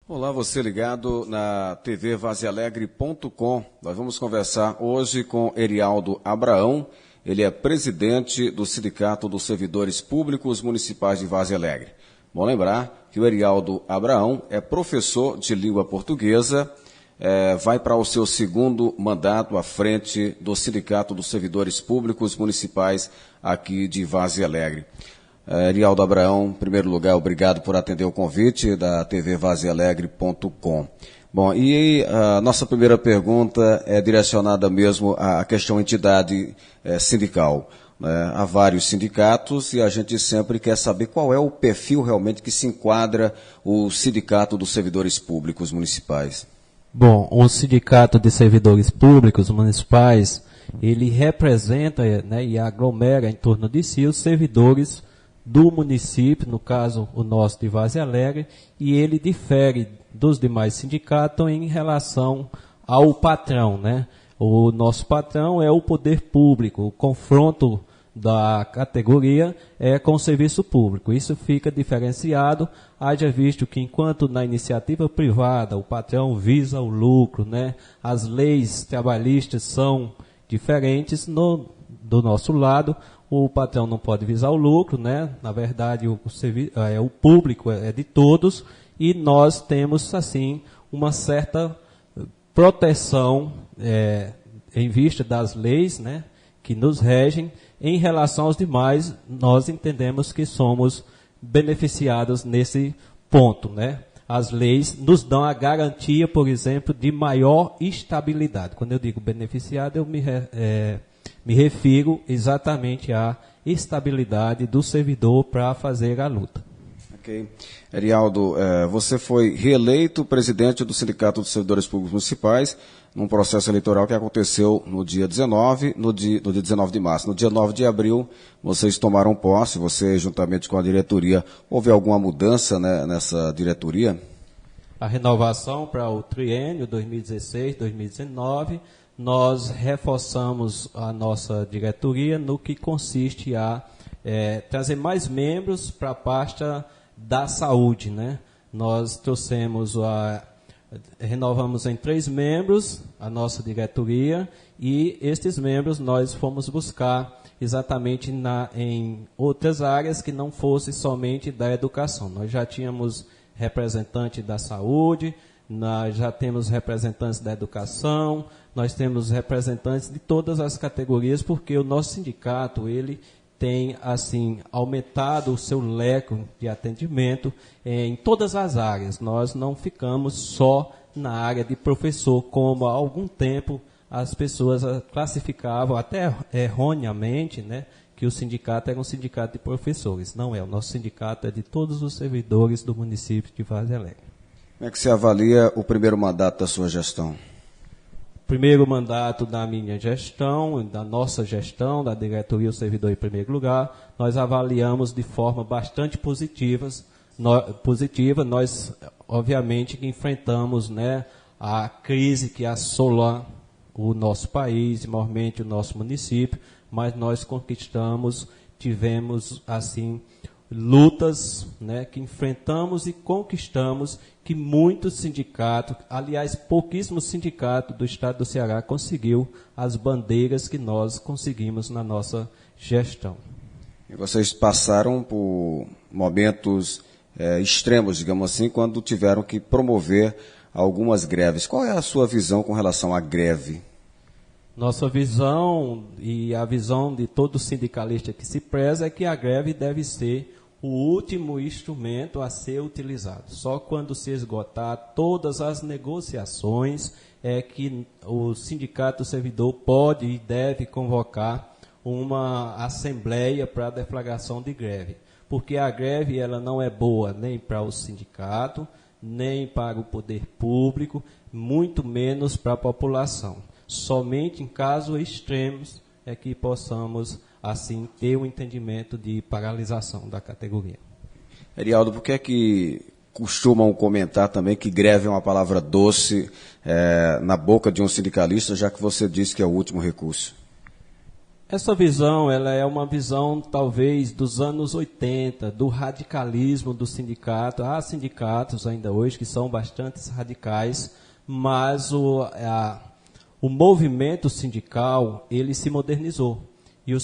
Olá, você ligado na tvvazealegre.com. Nós vamos conversar hoje com Erialdo Abraão. Ele é presidente do Sindicato dos Servidores Públicos Municipais de Várzea Alegre. Bom lembrar que o Erialdo Abraão é professor de língua portuguesa, vai para o seu segundo mandato à frente do Sindicato dos Servidores Públicos Municipais aqui de Várzea Alegre. Erialdo Abraão, em primeiro lugar, obrigado por atender o convite da tvvazealegre.com. Bom, e a nossa primeira pergunta é direcionada mesmo à questão entidade sindical. Há vários sindicatos e a gente sempre quer saber qual é o perfil realmente que se enquadra o Sindicato dos Servidores Públicos Municipais. Bom, o Sindicato de Servidores Públicos Municipais, ele representa, e aglomera em torno de si os servidores do município, no caso o nosso de Várzea Alegre, e ele difere dos demais sindicatos em relação ao patrão, O nosso patrão é o poder público, o confronto da categoria é com o serviço público. Isso fica diferenciado, haja visto que enquanto na iniciativa privada o patrão visa o lucro, as leis trabalhistas são diferentes, do nosso lado o patrão não pode visar o lucro, Na verdade, o público é de todos e nós temos, assim, uma certa proteção em vista das leis, que nos regem. Em relação aos demais, nós entendemos que somos beneficiados nesse ponto, As leis nos dão a garantia, por exemplo, de maior estabilidade. Quando eu digo beneficiado, eu me refiro exatamente à estabilidade do servidor para fazer a luta. Ok. Erialdo, você foi reeleito presidente do Sindicato dos Servidores Públicos Municipais num processo eleitoral que aconteceu no dia 19, no dia 19 de março. No dia 9 de abril, vocês tomaram posse, você juntamente com a diretoria. Houve alguma mudança nessa diretoria? A renovação para o triênio 2016-2019, nós reforçamos a nossa diretoria no que consiste a trazer mais membros para a pasta da saúde, Nós renovamos em 3 membros a nossa diretoria e estes membros nós fomos buscar exatamente em outras áreas que não fosse somente da educação. Nós já tínhamos representante da saúde, nós já temos representantes da educação, nós temos representantes de todas as categorias, porque o nosso sindicato, ele tem, assim, aumentado o seu leque de atendimento em todas as áreas. Nós não ficamos só na área de professor, como há algum tempo as pessoas classificavam, até erroneamente, que o sindicato era um sindicato de professores. Não é, o nosso sindicato é de todos os servidores do município de Várzea Alegre. Como é que você avalia o primeiro mandato da sua gestão? Primeiro mandato da minha gestão, da nossa gestão, da diretoria do servidor em primeiro lugar, nós avaliamos de forma bastante positiva. Nós, obviamente, que enfrentamos a crise que assola o nosso país, e maiormente o nosso município, mas nós conquistamos, tivemos, assim, lutas que enfrentamos e conquistamos, que muitos sindicatos, aliás, pouquíssimos sindicatos do estado do Ceará conseguiu as bandeiras que nós conseguimos na nossa gestão. E vocês passaram por momentos extremos, digamos assim, quando tiveram que promover algumas greves. Qual é a sua visão com relação à greve? Nossa visão e a visão de todo sindicalista que se preza é que a greve deve ser o último instrumento a ser utilizado. Só quando se esgotar todas as negociações é que o sindicato servidor pode e deve convocar uma assembleia para a deflagração de greve. Porque a greve ela não é boa nem para o sindicato, nem para o poder público, muito menos para a população. Somente em casos extremos é que possamos, assim, ter um entendimento de paralisação da categoria. Erialdo, por que é que costumam comentar também que greve é uma palavra doce na boca de um sindicalista, já que você disse que é o último recurso? Essa visão, ela é uma visão talvez dos anos 80, do radicalismo do sindicato. Há sindicatos ainda hoje que são bastante radicais, mas o movimento sindical, ele se modernizou. E o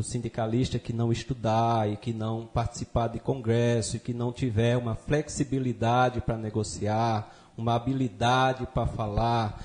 sindicalista que não estudar e que não participar de congresso e que não tiver uma flexibilidade para negociar, uma habilidade para falar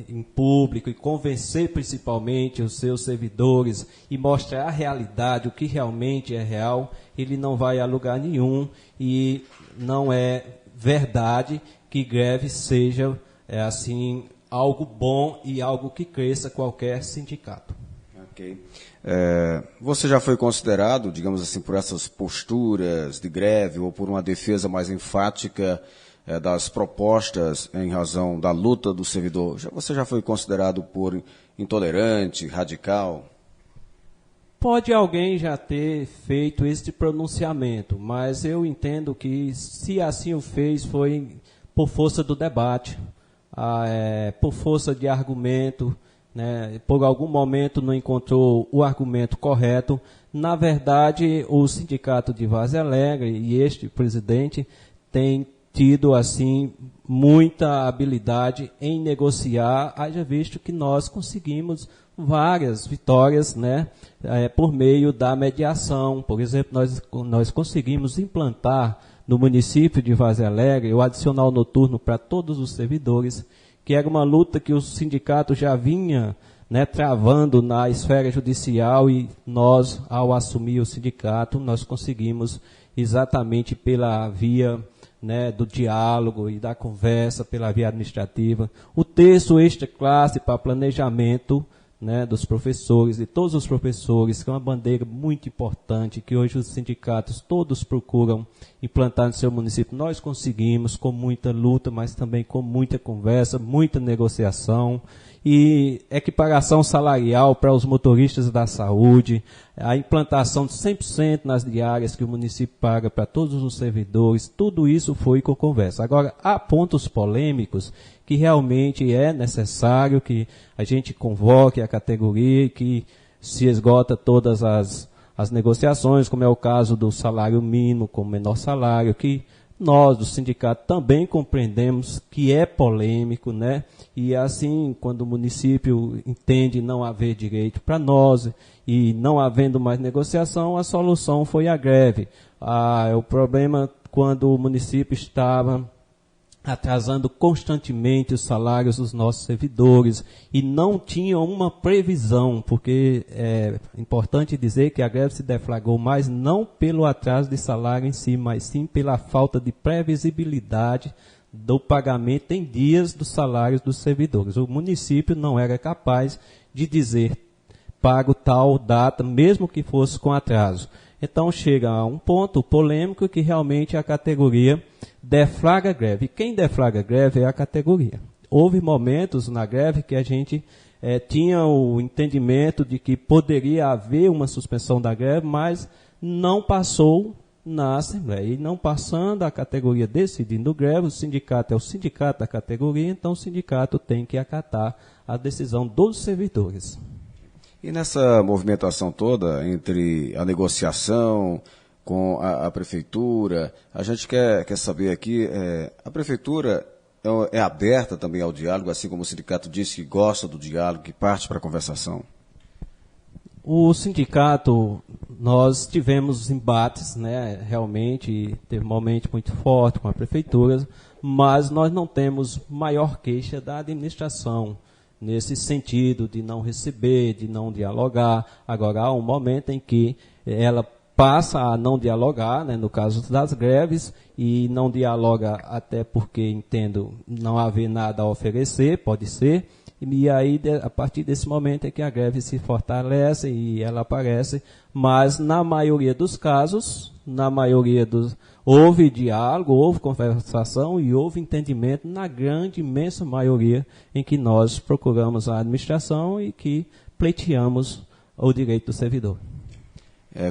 em público e convencer principalmente os seus servidores e mostrar a realidade, o que realmente é real, ele não vai a lugar nenhum e não é verdade que greve seja assim algo bom e algo que cresça qualquer sindicato. Ok. Você já foi considerado, digamos assim, por essas posturas de greve ou por uma defesa mais enfática das propostas em razão da luta do servidor? Você já foi considerado por intolerante, radical? Pode alguém já ter feito este pronunciamento, mas eu entendo que se assim o fez foi por força do debate, por força de argumento, né, por algum momento não encontrou o argumento correto. Na verdade, o sindicato de Várzea Alegre e este presidente tem tido assim muita habilidade em negociar, haja visto que nós conseguimos várias vitórias, né, por meio da mediação. Por exemplo, nós conseguimos implantar no município de Várzea Alegre o adicional noturno para todos os servidores, que era uma luta que o sindicato já vinha, né, travando na esfera judicial, e nós, ao assumir o sindicato, nós conseguimos exatamente pela via, né, do diálogo e da conversa, pela via administrativa, o terço extra classe para planejamento, né, dos professores, de todos os professores, que é uma bandeira muito importante, que hoje os sindicatos todos procuram implantar no seu município. Nós conseguimos com muita luta, mas também com muita conversa, muita negociação, e equiparação salarial para os motoristas da saúde, a implantação de 100% nas diárias que o município paga para todos os servidores, tudo isso foi com conversa. Agora, há pontos polêmicos que realmente é necessário que a gente convoque a categoria e que se esgota todas as negociações, como é o caso do salário mínimo com menor salário, que nós, do sindicato, também compreendemos que é polêmico, né? E assim, quando o município entende não haver direito para nós e não havendo mais negociação, a solução foi a greve. O problema quando o município estava atrasando constantemente os salários dos nossos servidores e não tinham uma previsão, porque é importante dizer que a greve se deflagrou mais não pelo atraso de salário em si, mas sim pela falta de previsibilidade do pagamento em dias dos salários dos servidores. O município não era capaz de dizer pago tal data, mesmo que fosse com atraso. Então chega a um ponto polêmico que realmente a categoria deflagra greve. E quem deflagra greve é a categoria. Houve momentos na greve que a gente tinha o entendimento de que poderia haver uma suspensão da greve, mas não passou na Assembleia. E não passando, a categoria decidindo greve, o sindicato é o sindicato da categoria, então o sindicato tem que acatar a decisão dos servidores. E nessa movimentação toda, entre a negociação com a prefeitura, a gente quer saber aqui, a prefeitura é aberta também ao diálogo, assim como o sindicato disse que gosta do diálogo, que parte para a conversação? O sindicato, nós tivemos embates, né, realmente, teve um momento muito forte com a prefeitura, mas nós não temos maior queixa da administração, nesse sentido de não receber, de não dialogar. Agora, há um momento em que ela passa a não dialogar, né, no caso das greves, e não dialoga até porque, entendo, não haver nada a oferecer, pode ser, e aí, a partir desse momento é que a greve se fortalece e ela aparece, mas na maioria dos casos, houve diálogo, houve conversação e houve entendimento na grande, imensa maioria em que nós procuramos a administração e que pleiteamos o direito do servidor.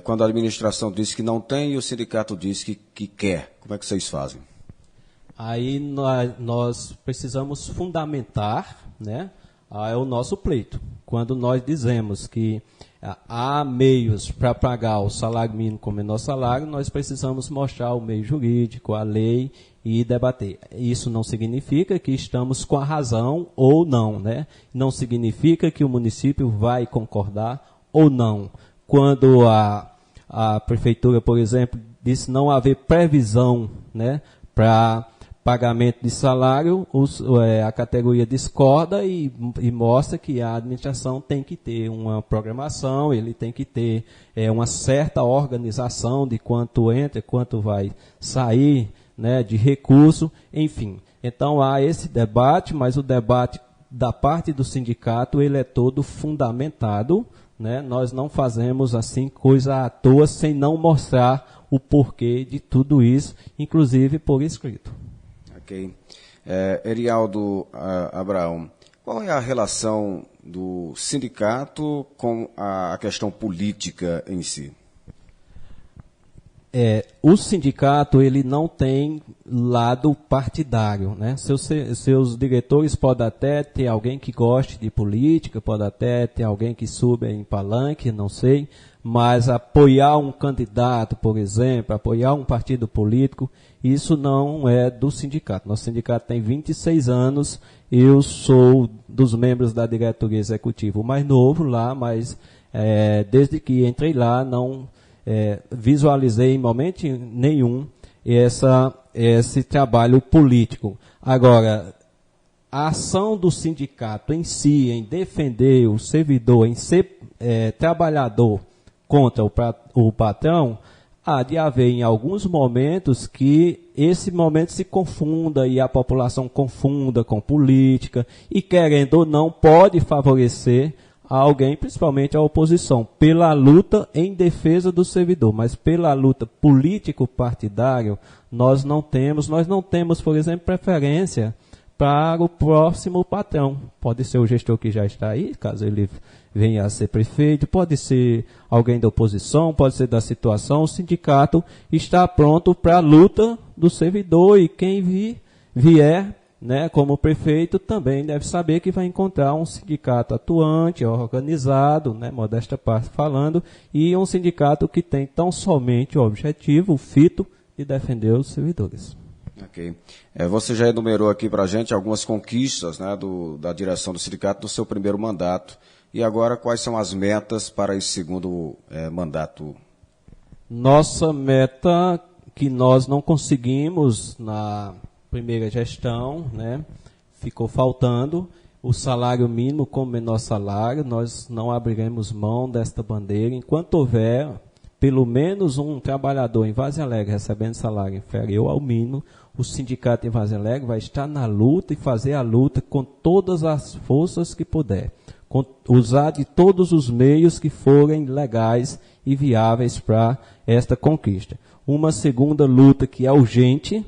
Quando a administração diz que não tem e o sindicato diz que quer, como é que vocês fazem? Aí nós precisamos fundamentar, né, é o nosso pleito. Quando nós dizemos que há meios para pagar o salário mínimo com menor salário, nós precisamos mostrar o meio jurídico, a lei e debater. Isso não significa que estamos com a razão ou não, né? Não significa que o município vai concordar ou não. Quando a prefeitura, por exemplo, disse não haver previsão, né, para pagamento de salário, a categoria discorda e mostra que a administração tem que ter uma programação, ele tem que ter uma certa organização de quanto entra, quanto vai sair, né, de recurso, enfim. Então há esse debate, mas o debate da parte do sindicato ele é todo fundamentado, né? Nós não fazemos assim coisa à toa sem não mostrar o porquê de tudo isso, inclusive por escrito. Ok. Erialdo Abraão, qual é a relação do sindicato com a questão política em si? O sindicato ele não tem lado partidário, né? Seus diretores podem até ter alguém que goste de política, pode até ter alguém que suba em palanque, não sei, mas apoiar um candidato, por exemplo, apoiar um partido político, isso não é do sindicato. Nosso sindicato tem 26 anos, eu sou dos membros da diretoria executiva o mais novo lá, mas desde que entrei lá não visualizei em momento nenhum esse trabalho político. Agora, a ação do sindicato em si, em defender o servidor, em ser trabalhador contra o patrão, há de haver em alguns momentos que esse momento se confunda e a população confunda com política e, querendo ou não, pode favorecer a alguém, principalmente a oposição, pela luta em defesa do servidor, mas pela luta político-partidário, nós não temos, por exemplo, preferência para o próximo patrão. Pode ser o gestor que já está aí, caso ele venha a ser prefeito, pode ser alguém da oposição, pode ser da situação, o sindicato está pronto para a luta do servidor e quem vier, né, como prefeito, também deve saber que vai encontrar um sindicato atuante, organizado, né, modesta parte falando, e um sindicato que tem tão somente o objetivo, o fito, de defender os servidores. Ok. Você já enumerou aqui para a gente algumas conquistas, né, da direção do sindicato do seu primeiro mandato. E agora, quais são as metas para esse segundo mandato? Nossa meta, que nós não conseguimos na primeira gestão, né, ficou faltando o salário mínimo com menor salário. Nós não abriremos mão desta bandeira enquanto houver pelo menos um trabalhador em Várzea Alegre recebendo salário inferior ao mínimo. O sindicato em Várzea Alegre vai estar na luta e fazer a luta com todas as forças que puder, usar de todos os meios que forem legais e viáveis para esta conquista. Uma segunda luta que é urgente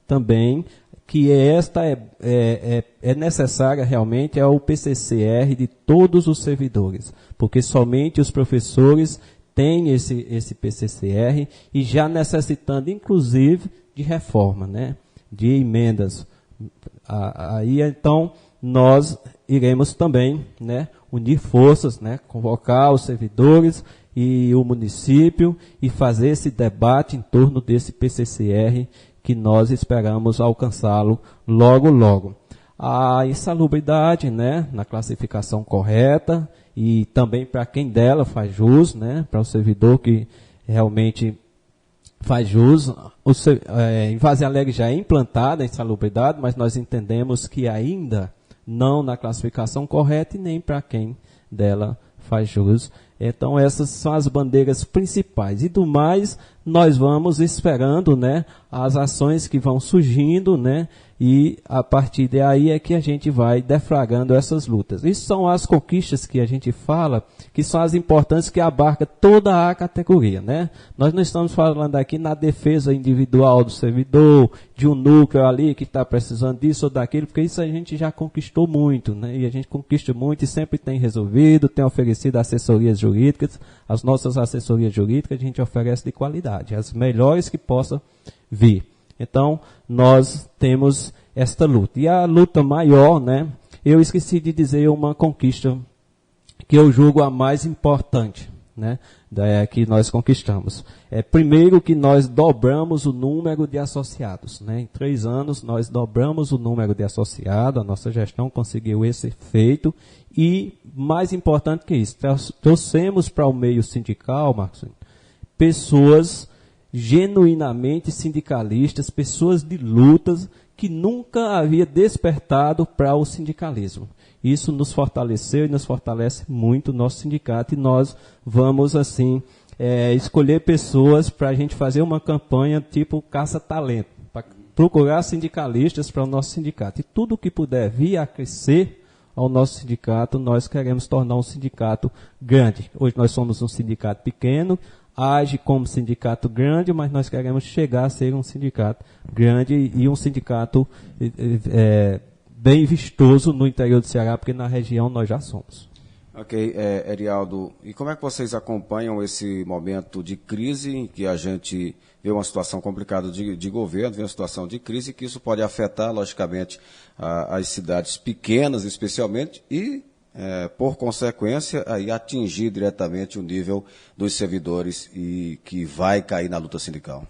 também, que esta é necessária realmente, é o PCCR de todos os servidores, porque somente os professores têm esse PCCR e já necessitando, inclusive, de reforma, né, de emendas. Aí, então, nós iremos também, né, unir forças, né, convocar os servidores e o município e fazer esse debate em torno desse PCCR que nós esperamos alcançá-lo logo, logo. A insalubridade, né, na classificação correta e também para quem dela faz jus, né, para o servidor que realmente faz jus. Em Várzea Alegre já é implantada a insalubridade, mas nós entendemos que ainda não na classificação correta e nem para quem dela faz jus. Então essas são as bandeiras principais. E do mais, nós vamos esperando, né, as ações que vão surgindo, né, e a partir daí é que a gente vai deflagrando essas lutas. Isso são as conquistas que a gente fala, que são as importantes que abarca toda a categoria, né? Nós não estamos falando aqui na defesa individual do servidor, de um núcleo ali que está precisando disso ou daquilo, porque isso a gente já conquistou muito, né? E a gente conquista muito e sempre tem resolvido, tem oferecido assessorias jurídicas. As nossas assessorias jurídicas a gente oferece de qualidade, as melhores que possa vir. Então, nós temos esta luta. E a luta maior, né, eu esqueci de dizer uma conquista que eu julgo a mais importante, né, que nós conquistamos. Primeiro que nós dobramos o número de associados, né? Em 3 anos nós dobramos o número de associados, a nossa gestão conseguiu esse feito e, mais importante que isso, trouxemos para o meio sindical, Marcos, pessoas genuinamente sindicalistas, pessoas de lutas que nunca havia despertado para o sindicalismo. Isso nos fortaleceu e nos fortalece muito o nosso sindicato e nós vamos, assim, escolher pessoas para a gente fazer uma campanha tipo caça-talento, para procurar sindicalistas para o nosso sindicato. E tudo que puder vir a crescer ao nosso sindicato, nós queremos tornar um sindicato grande. Hoje nós somos um sindicato pequeno, age como sindicato grande, mas nós queremos chegar a ser um sindicato grande e um sindicato bem vistoso no interior do Ceará, porque na região nós já somos. Ok, Erialdo, e como é que vocês acompanham esse momento de crise, em que a gente vê uma situação complicada de governo, vê uma situação de crise, que isso pode afetar, logicamente, as cidades pequenas, especialmente, e, por consequência, aí atingir diretamente o nível dos servidores e que vai cair na luta sindical?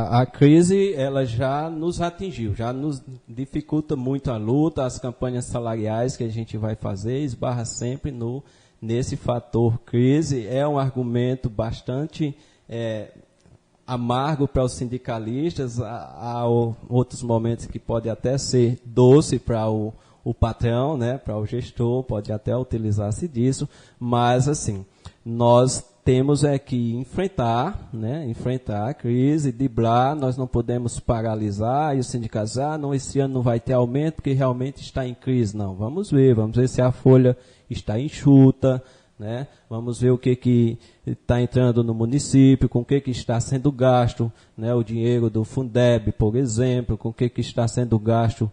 A crise ela já nos atingiu, já nos dificulta muito a luta, as campanhas salariais que a gente vai fazer esbarra sempre nesse fator crise. É um argumento bastante amargo para os sindicalistas, há outros momentos que pode até ser doce para o patrão, né, para o gestor, pode até utilizar-se disso, mas assim, nós temos que enfrentar a crise, driblar, nós não podemos paralisar, e os sindicatos, não, esse ano não vai ter aumento porque realmente está em crise. Não, vamos ver se a folha está enxuta, né? Vamos ver o que está entrando no município, com o que está sendo gasto, né? O dinheiro do Fundeb, por exemplo, com o que está sendo gasto,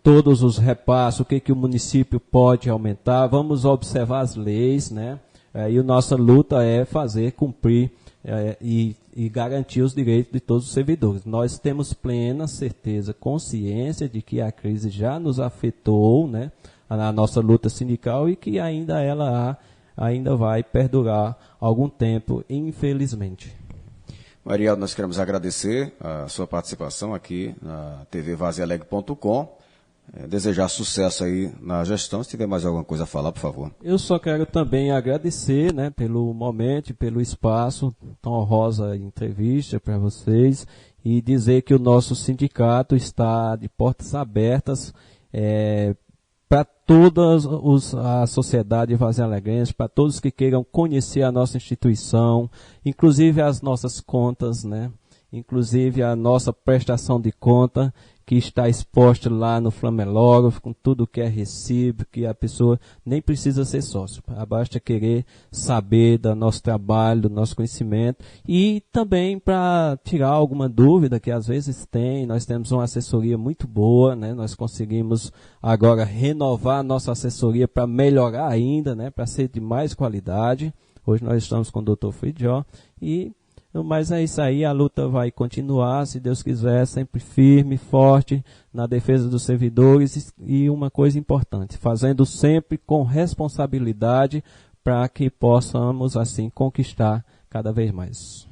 todos os repassos, o que o município pode aumentar. Vamos observar as leis, né? E a nossa luta é fazer cumprir e garantir os direitos de todos os servidores. Nós temos plena certeza, consciência de que a crise já nos afetou, né, na nossa luta sindical e que ela ainda vai perdurar algum tempo, infelizmente. Erialdo, nós queremos agradecer a sua participação aqui na tvvazialegre.com. Desejar sucesso aí na gestão. Se tiver mais alguma coisa a falar, por favor. Eu só quero também agradecer, né, pelo momento, pelo espaço, tão honrosa entrevista para vocês, e dizer que o nosso sindicato está de portas abertas para toda a sociedade vazialegrense, para todos que queiram conhecer a nossa instituição, inclusive as nossas contas, né, inclusive a nossa prestação de conta, que está exposta lá no Flamelógrafo, com tudo que é recibo, que a pessoa nem precisa ser sócio, basta querer saber do nosso trabalho, do nosso conhecimento, e também para tirar alguma dúvida que às vezes tem. Nós temos uma assessoria muito boa, né? Nós conseguimos agora renovar a nossa assessoria para melhorar ainda, né? Para ser de mais qualidade. Hoje nós estamos com o Dr. Fridió mas é isso aí, a luta vai continuar, se Deus quiser, sempre firme, forte, na defesa dos servidores e uma coisa importante, fazendo sempre com responsabilidade para que possamos, assim, conquistar cada vez mais.